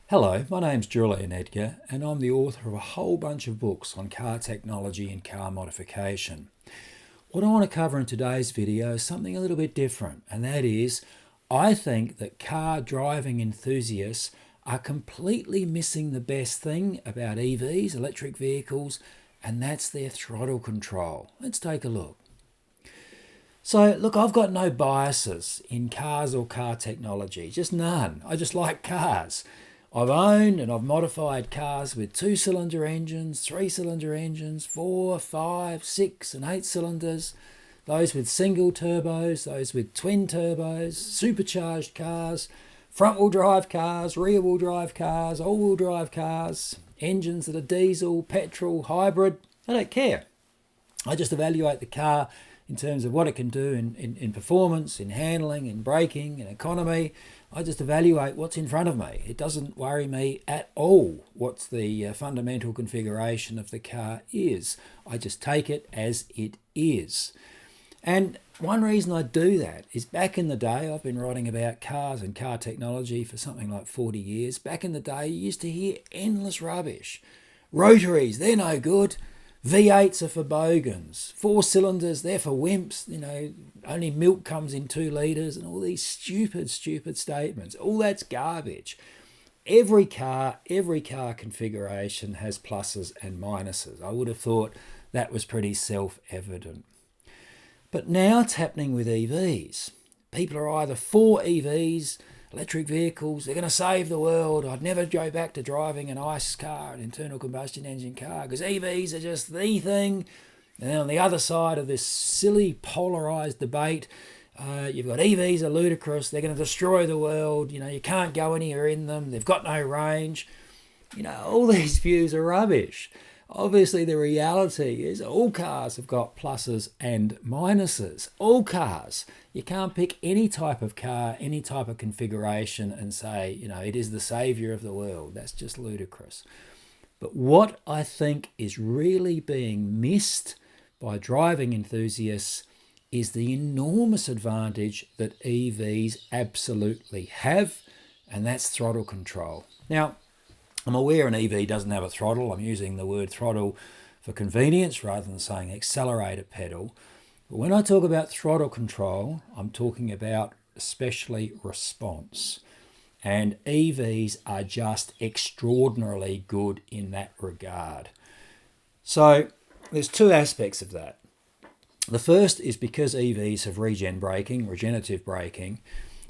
Hello, my name's Julian Edgar, and I'm the author of a whole bunch of books on car technology and car modification. What I want to cover in today's video is something a little bit different, and that is, I think that car driving enthusiasts are completely missing the best thing about EVs, electric vehicles, and that's their throttle control. Let's take a look. So, look, I've got no biases in cars or car technology, just none. I just like cars. I've owned and I've modified cars with 2-cylinder engines, 3-cylinder engines, 4, 5, 6 and 8 cylinders, those with single turbos, those with twin turbos, supercharged cars, front-wheel drive cars, rear-wheel drive cars, all-wheel drive cars, engines that are diesel, petrol, hybrid. I don't care. I just evaluate the car in terms of what it can do in performance, in handling, in braking, in economy. I just evaluate what's in front of me. It doesn't worry me at all what the fundamental configuration of the car is. I just take it as it is. And one reason I do that is back in the day, I've been writing about cars and car technology for something like 40 years. Back in the day, you used to hear endless rubbish. Rotaries, they're no good. V8s are for bogans. 4 cylinders, they're for wimps. Only milk comes in 2 litres, and all these stupid statements. All that's garbage. Every car configuration has pluses and minuses. I would have thought that was pretty self-evident. But now it's happening with EVs. People are either for EVs, electric vehicles, they're going to save the world. I'd never go back to driving an ICE car, an internal combustion engine car, because EVs are just the thing. And then on the other side of this silly polarised debate, you've got EVs are ludicrous, they're going to destroy the world, you can't go anywhere in them, they've got no range. All these views are rubbish. Obviously, the reality is all cars have got pluses and minuses. All cars. You can't pick any type of car, any type of configuration and say, it is the saviour of the world. That's just ludicrous. But what I think is really being missed by driving enthusiasts is the enormous advantage that EVs absolutely have, and that's throttle control. Now, I'm aware an EV doesn't have a throttle. I'm using the word throttle for convenience rather than saying accelerator pedal. But when I talk about throttle control, I'm talking about especially response. And EVs are just extraordinarily good in that regard. So there's 2 aspects of that. The first is because EVs have regenerative braking,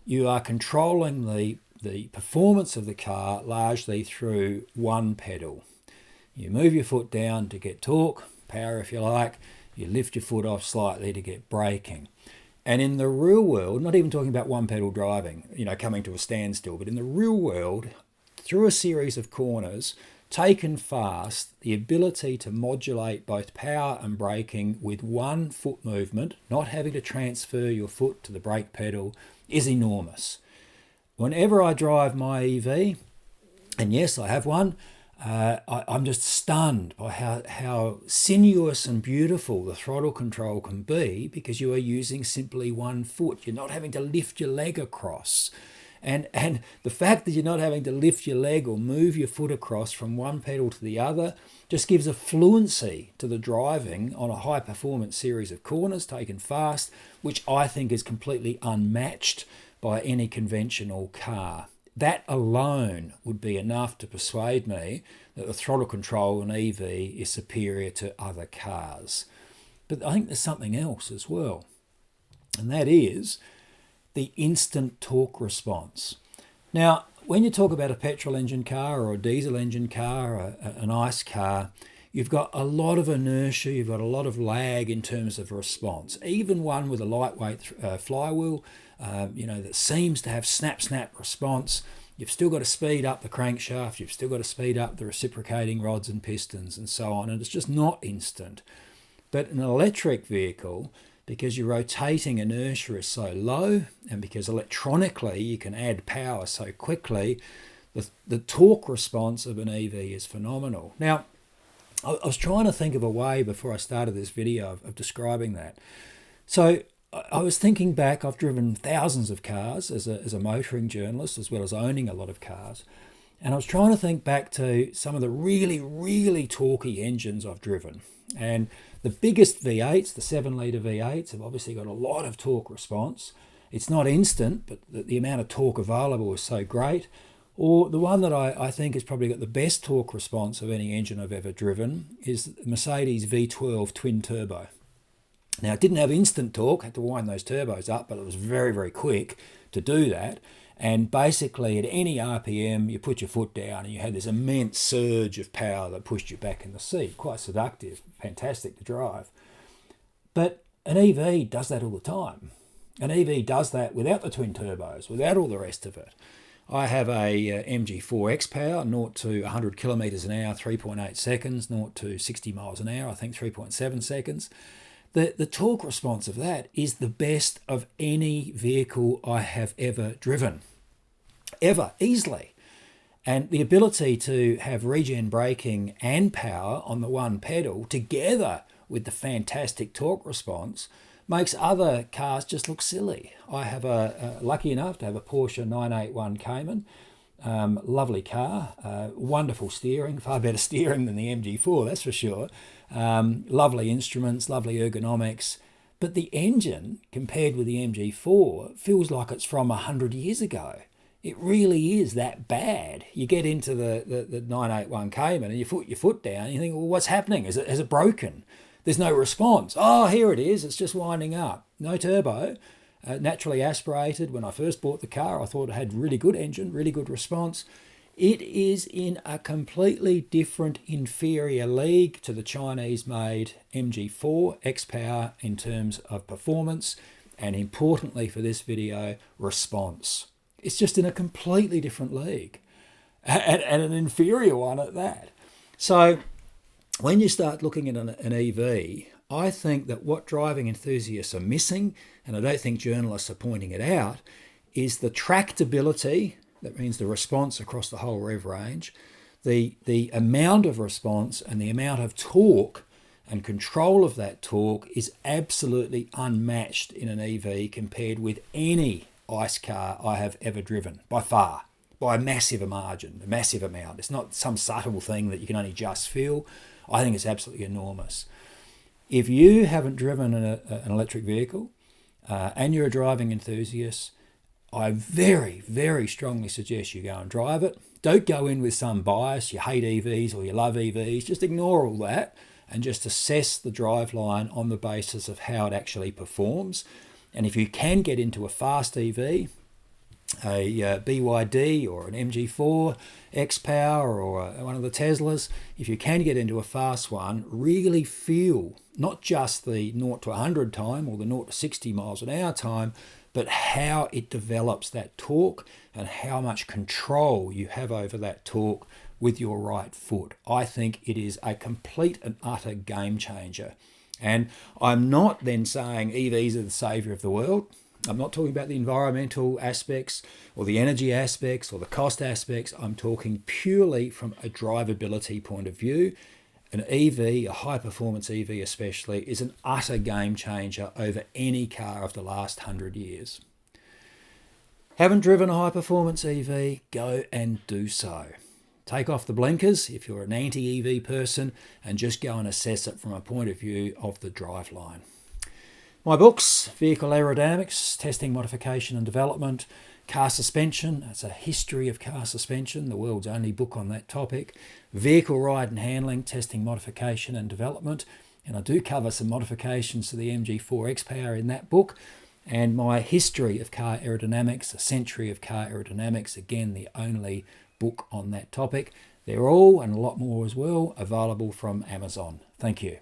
you are controlling the performance of the car largely through one pedal. You move your foot down to get torque, power if you like, you lift your foot off slightly to get braking. And in the real world, not even talking about one pedal driving, coming to a standstill, but in the real world, through a series of corners, taken fast, the ability to modulate both power and braking with one foot movement, not having to transfer your foot to the brake pedal, is enormous. Whenever I drive my EV, and yes, I have one, I'm just stunned by how sinuous and beautiful the throttle control can be because you are using simply one foot. You're not having to lift your leg across. And the fact that you're not having to lift your leg or move your foot across from one pedal to the other just gives a fluency to the driving on a high-performance series of corners taken fast, which I think is completely unmatched by any conventional car. That alone would be enough to persuade me that the throttle control in EV is superior to other cars. But I think there's something else as well, and that is the instant torque response. Now, when you talk about a petrol engine car or a diesel engine car or an ICE car, you've got a lot of inertia, you've got a lot of lag in terms of response. Even one with a lightweight flywheel, that seems to have snap response, you've still got to speed up the crankshaft, you've still got to speed up the reciprocating rods and pistons and so on, and it's just not instant. But an electric vehicle, because your rotating inertia is so low and because electronically you can add power so quickly, the torque response of an EV is phenomenal. Now, I was trying to think of a way before I started this video of describing that. So I was thinking back, I've driven thousands of cars as a motoring journalist as well as owning a lot of cars. And I was trying to think back to some of the really, really torquey engines I've driven. And the biggest V8s, the 7-litre V8s, have obviously got a lot of torque response. It's not instant, but the amount of torque available is so great. Or the one that I think has probably got the best torque response of any engine I've ever driven is Mercedes V12 twin turbo. Now, it didn't have instant torque, had to wind those turbos up, but it was very, very quick to do that. And basically, at any RPM, you put your foot down and you had this immense surge of power that pushed you back in the seat. Quite seductive, fantastic to drive. But an EV does that all the time. An EV does that without the twin turbos, without all the rest of it. I have a MG4 X-Power, 0 to 100 kilometres an hour, 3.8 seconds, 0 to 60 miles an hour, I think 3.7 seconds. The torque response of that is the best of any vehicle I have ever driven. Ever, easily. And the ability to have regen braking and power on the one pedal together with the fantastic torque response makes other cars just look silly. I have lucky enough to have a Porsche 981 Cayman. Lovely car, wonderful steering, far better steering than the MG4, that's for sure. Lovely instruments, lovely ergonomics. But the engine, compared with the MG4, feels like it's from 100 years ago. It really is that bad. You get into the 981 Cayman and you put your foot down and you think, well, what's happening? Has it broken? There's no response. Oh, here it is. It's just winding up. No turbo. Naturally aspirated. When I first bought the car, I thought it had really good engine, really good response. It is in a completely different, inferior league to the Chinese-made MG4 X-Power in terms of performance and, importantly for this video, response. It's just in a completely different league and an inferior one at that. So when you start looking at an EV, I think that what driving enthusiasts are missing, and I don't think journalists are pointing it out, is the tractability, that means the response across the whole rev range, the amount of response and the amount of torque and control of that torque is absolutely unmatched in an EV compared with any ICE car I have ever driven, by far, by a massive margin, a massive amount. It's not some subtle thing that you can only just feel. I think it's absolutely enormous. If you haven't driven an electric vehicle and you're a driving enthusiast, I very, very strongly suggest you go and drive it. Don't go in with some bias, you hate EVs or you love EVs. Just ignore all that and just assess the driveline on the basis of how it actually performs. And if you can get into a fast EV, a BYD or an MG4 X-Power or one of the Teslas, if you can get into a fast one, really feel not just the 0 to 100 time or the 0 to 60 miles an hour time, but how it develops that torque and how much control you have over that torque with your right foot. I think it is a complete and utter game changer. And I'm not then saying EVs are the saviour of the world. I'm not talking about the environmental aspects or the energy aspects or the cost aspects. I'm talking purely from a drivability point of view. An EV, a high-performance EV especially, is an utter game changer over any car of the last 100 years. Haven't driven a high-performance EV? Go and do so. Take off the blinkers if you're an anti-EV person and just go and assess it from a point of view of the driveline. My books: Vehicle Aerodynamics, Testing, Modification and Development, Car Suspension, that's a history of car suspension, the world's only book on that topic, Vehicle Ride and Handling, Testing, Modification and Development, and I do cover some modifications to the MG4 X-Power in that book, and my History of Car Aerodynamics, A Century of Car Aerodynamics, again the only book on that topic. They're all, and a lot more as well, available from Amazon. Thank you.